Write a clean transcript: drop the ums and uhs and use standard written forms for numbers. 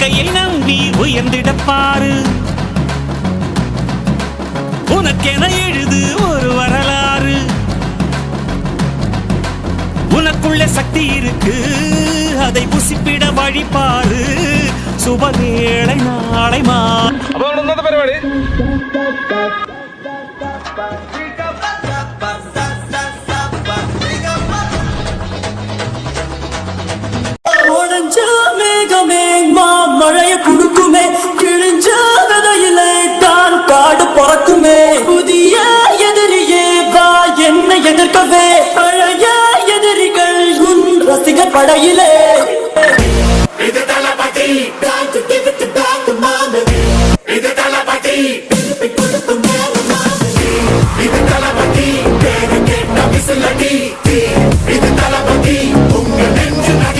வாழ்க்கையை நம்பி உயர்ந்திட பாரு. உனக்கென எழுது ஒரு வரலாறு. உனக்குள்ள சக்தி இருக்கு, அதை புசிப்பிட வழிபாரு. சுபவேளை நாளை പരിപാടി மேகமே மழைய குடுக்குமே, கிழிஞ்ச விதையிலே தான் காடு பறக்குமே. புதிய எதிரியே வா என்னை எதிர்க்கவே, பழைய எதிரிகள் உன் ரசிகர் படையிலே.